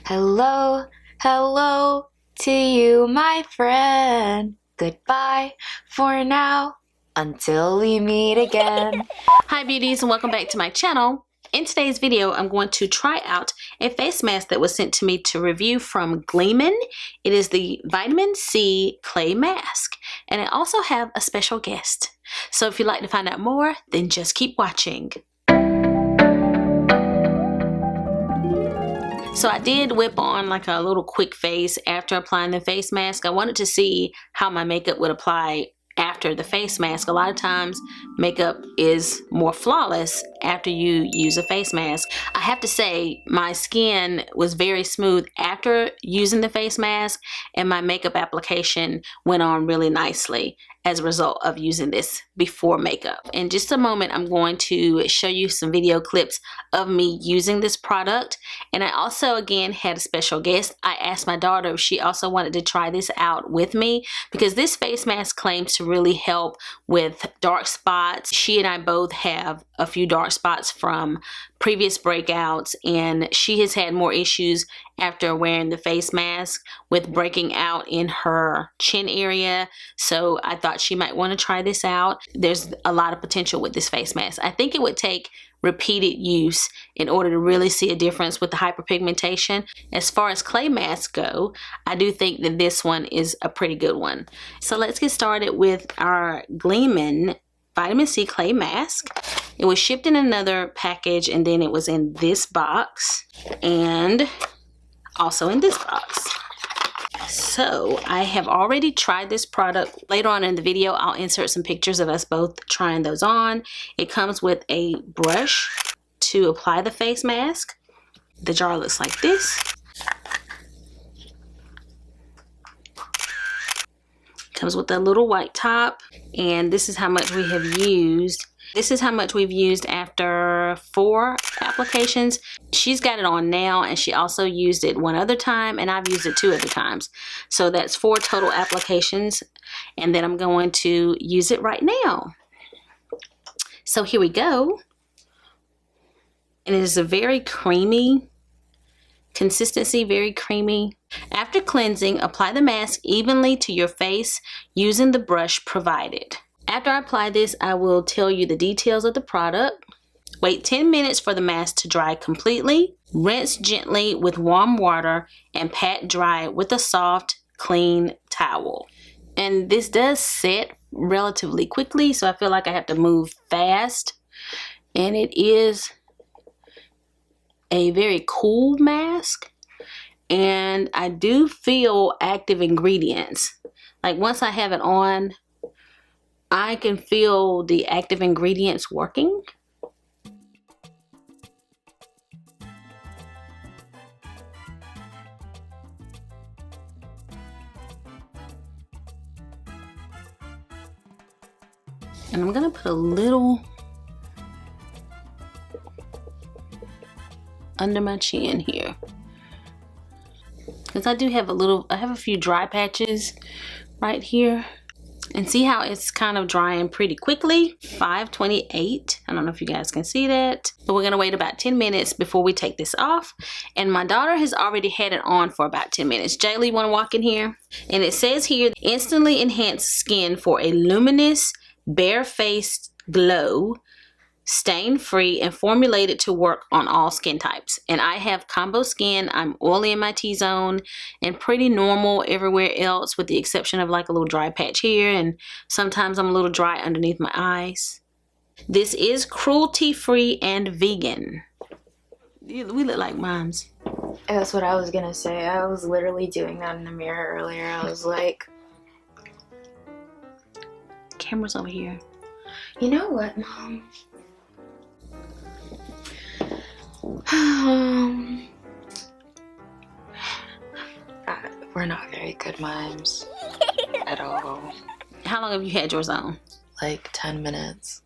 Hello, hello to you, my friend. Goodbye for now until we meet again. Hi beauties, and welcome back to my channel. In today's video, I'm going to try out a face mask that was sent to me to review from Gleeman. It is the Vitamin C Clay Mask, and I also have a special guest. So if you'd like to find out more, then just keep watching. So I did whip on like a little quick face after applying the face mask. I wanted to see how my makeup would apply after the face mask. A lot of times makeup is more flawless after you use a face mask. I have to say my skin was very smooth after using the face mask, and my makeup application went on really nicely as a result of using this before makeup. In just a moment, I'm going to show you some video clips of me using this product. And I also, again, had a special guest. I asked my daughter if she also wanted to try this out with me, because this face mask claims to really help with dark spots. She and I both have a few dark spots from previous breakouts, and she has had more issues after wearing the face mask with breaking out in her chin area. So I thought she might want to try this out. There's a lot of potential with this face mask. I think it would take repeated use in order to really see a difference with the hyperpigmentation. As far as clay masks go, I do think that this one is a pretty good one. So let's get started with our Gleeman Vitamin C Clay Mask. It was shipped in another package, and then it was in this box and also in this box. So I have already tried this product. Later on in the video, I'll insert some pictures of us both trying those on. It comes with a brush to apply the face mask. The jar looks like this. Comes with a little white top, and this is how much we have used. This is how much we've used after 4 applications. She's got it on now, and she also used it one other time, and I've used it 2 other times. So that's 4 total applications, and then I'm going to use it right now. So here we go. And it is a very creamy consistency, very creamy. After cleansing, apply the mask evenly to your face using the brush provided. After I apply this, I will tell you the details of the product. Wait 10 minutes for the mask to dry completely. Rinse gently with warm water and pat dry with a soft, clean towel. And this does set relatively quickly, so I feel like I have to move fast. And it is a very cool mask, and I do feel active ingredients. Like once I have it on, I can feel the active ingredients working. And I'm gonna put a little under my chin here, because I do have I have a few dry patches right here. And see how it's kind of drying pretty quickly. 5:28. I don't know if you guys can see that. But we're gonna wait about 10 minutes before we take this off. And my daughter has already had it on for about 10 minutes. Jaylee, you wanna walk in here? And it says here, instantly enhance skin for a luminous, bare-faced glow, stain-free, and formulated to work on all skin types. And I have combo skin. I'm oily in my T-zone and pretty normal everywhere else, with the exception of like a little dry patch here, and sometimes I'm a little dry underneath my eyes. This is cruelty-free and vegan. We look like moms. That's what I was gonna say. I was literally doing that in the mirror earlier. I was like, Camera's over here. You know what, Mom? We're not very good moms at all. How long have you had yours on? Like 10 minutes.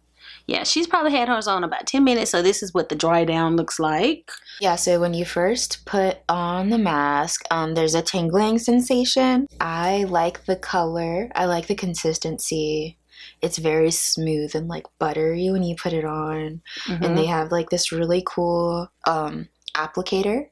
Yeah, she's probably had hers on about 10 minutes, so this is what the dry down looks like. Yeah, so when you first put on the mask, there's a tingling sensation. I like the color. I like the consistency. It's very smooth and like buttery when you put it on. And they have like this really cool applicator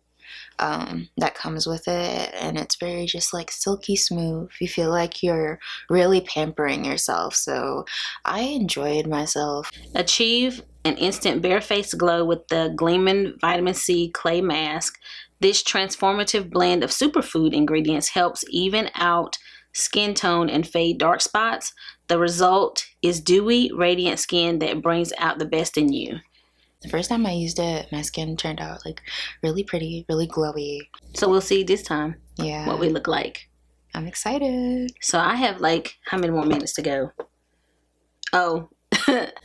that comes with it, and it's very just like silky smooth. You feel like you're really pampering yourself, so I enjoyed myself. Achieve an instant bare-faced glow with the Gleamin' Vitamin C Clay Mask. This transformative blend of superfood ingredients helps even out skin tone and fade dark spots. The result is dewy, radiant skin that brings out the best in you. The first time I used it, my skin turned out like really pretty, really glowy. So we'll see this time what we look like. I'm excited. So I have like, how many more minutes to go? Oh,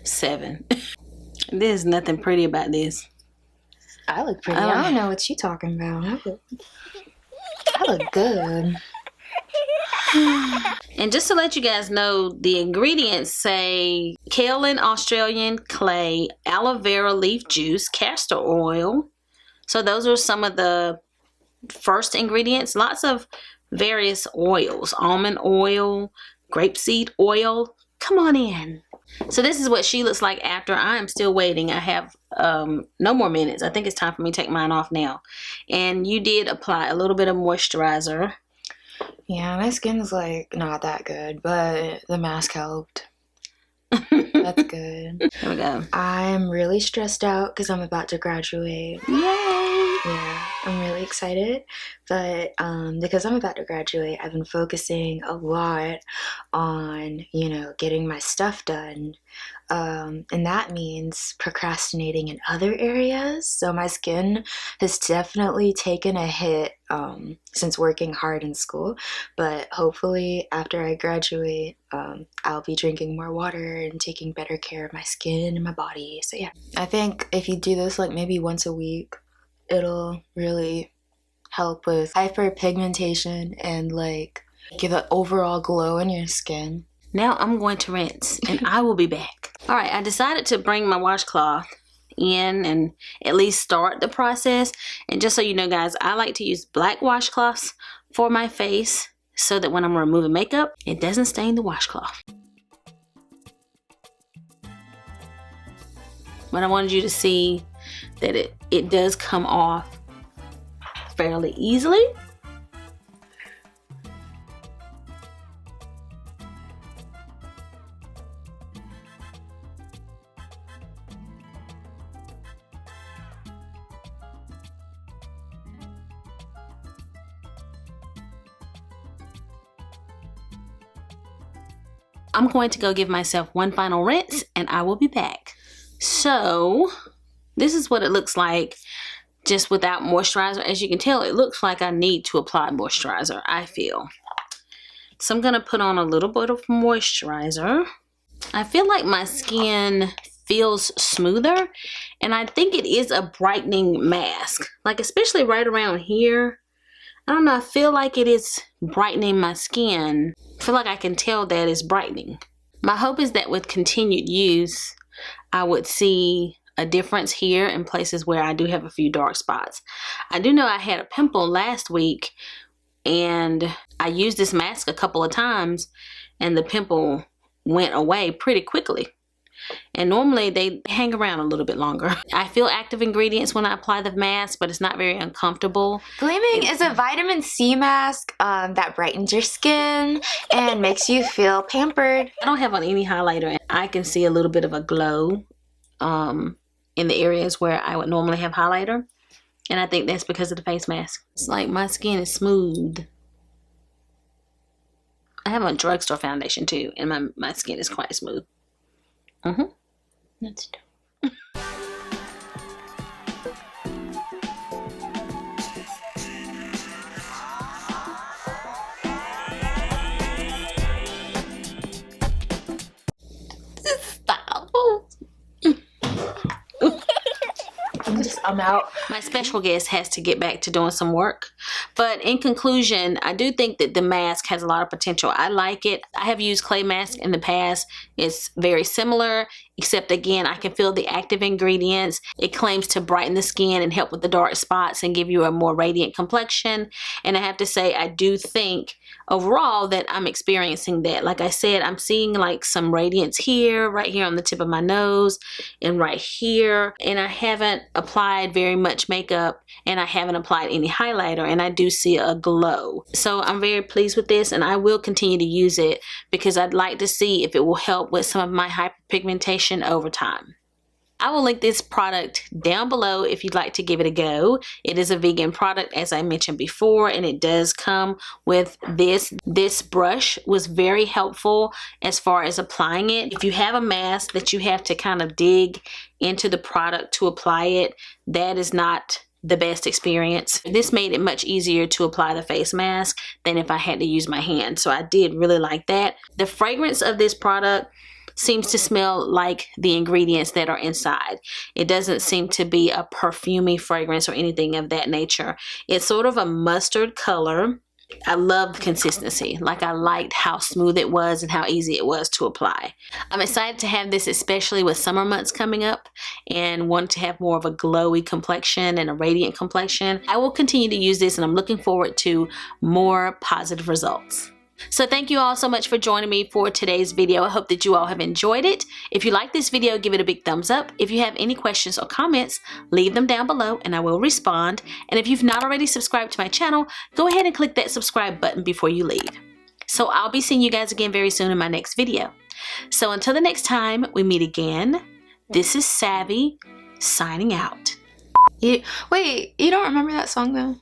7. There's nothing pretty about this. I look pretty. I don't know what you talking about. I look good. And just to let you guys know, the ingredients say kaolin Australian clay, aloe vera leaf juice, castor oil. So those are some of the first ingredients. Lots of various oils, almond oil, grapeseed oil. Come on in. So this is what she looks like after. I am still waiting. I have no more minutes. I think it's time for me to take mine off now. And you did apply a little bit of moisturizer. Yeah, my skin is like not that good, but the mask helped. That's good. Here we go. I'm really stressed out because I'm about to graduate. Yay! Yeah, I'm really excited, but because I'm about to graduate, I've been focusing a lot on, getting my stuff done. And that means procrastinating in other areas. So my skin has definitely taken a hit since working hard in school. But hopefully after I graduate, I'll be drinking more water and taking better care of my skin and my body. So yeah, I think if you do this like maybe once a week, it'll really help with hyperpigmentation and like give an overall glow in your skin. Now I'm going to rinse and I will be back. All right, I decided to bring my washcloth in and at least start the process. And just so you know, guys, I like to use black washcloths for my face so that when I'm removing makeup, it doesn't stain the washcloth. But I wanted you to see that it does come off fairly easily. I'm going to go give myself one final rinse and I will be back. So this is what it looks like just without moisturizer. As you can tell, it looks like I need to apply moisturizer, I feel. So I'm going to put on a little bit of moisturizer. I feel like my skin feels smoother, and I think it is a brightening mask. Like especially right around here. I don't know, I feel like it is brightening my skin. I feel like I can tell that it's brightening. My hope is that with continued use, I would see a difference here in places where I do have a few dark spots. I do know I had a pimple last week and I used this mask a couple of times and the pimple went away pretty quickly. And normally they hang around a little bit longer. I feel active ingredients when I apply the mask, but it's not very uncomfortable. Gleaming is a vitamin C mask that brightens your skin and makes you feel pampered. I don't have on any highlighter, and I can see a little bit of a glow in the areas where I would normally have highlighter. And I think that's because of the face mask. It's like my skin is smooth. I have a drugstore foundation too, and my skin is quite smooth. That's dope. Stop. I'm out. My special guest has to get back to doing some work. But in conclusion, I do think that the mask has a lot of potential. I like it. I have used clay mask in the past. It's very similar. except again, I can feel the active ingredients. It claims to brighten the skin and help with the dark spots and give you a more radiant complexion. And I have to say, I do think overall that I'm experiencing that. Like I said, I'm seeing like some radiance here, right here on the tip of my nose and right here. And I haven't applied very much makeup and I haven't applied any highlighter, and I do see a glow. So I'm very pleased with this, and I will continue to use it because I'd like to see if it will help with some of my hyperpigmentation over time. I will link this product down below if you'd like to give it a go. It is a vegan product, as I mentioned before, and it does come with this. This brush was very helpful as far as applying it. If you have a mask that you have to kind of dig into the product to apply it, that is not the best experience. This made it much easier to apply the face mask than if I had to use my hand. So I did really like that. The fragrance of this product seems to smell like the ingredients that are inside. It doesn't seem to be a perfumey fragrance or anything of that nature. It's sort of a mustard color. I love the consistency. Like, I liked how smooth it was and how easy it was to apply. I'm excited to have this, especially with summer months coming up and want to have more of a glowy complexion and a radiant complexion. I will continue to use this, and I'm looking forward to more positive results. So thank you all so much for joining me for today's video. I hope that you all have enjoyed it. If you like this video, give it a big thumbs up. If you have any questions or comments, leave them down below and I will respond. And if you've not already subscribed to my channel, go ahead and click that subscribe button before you leave. So I'll be seeing you guys again very soon in my next video. So until the next time we meet again, this is Savvy signing out. Wait, you don't remember that song though?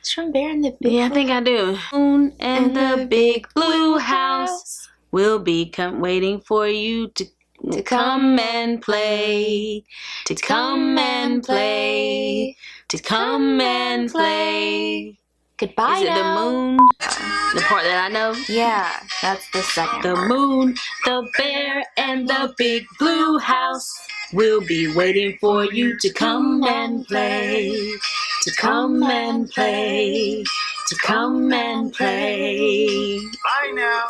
It's from Bear in the Big Yeah, I think I do. Moon and the big blue house will be waiting for you to come and play. To come and play. To come and play. Goodbye. Is it now. the moon? The part that I know? Yeah, that's the second. The moon, the bear, and the big blue house will be waiting for you to come and play. To come and play. To come and play. Bye now.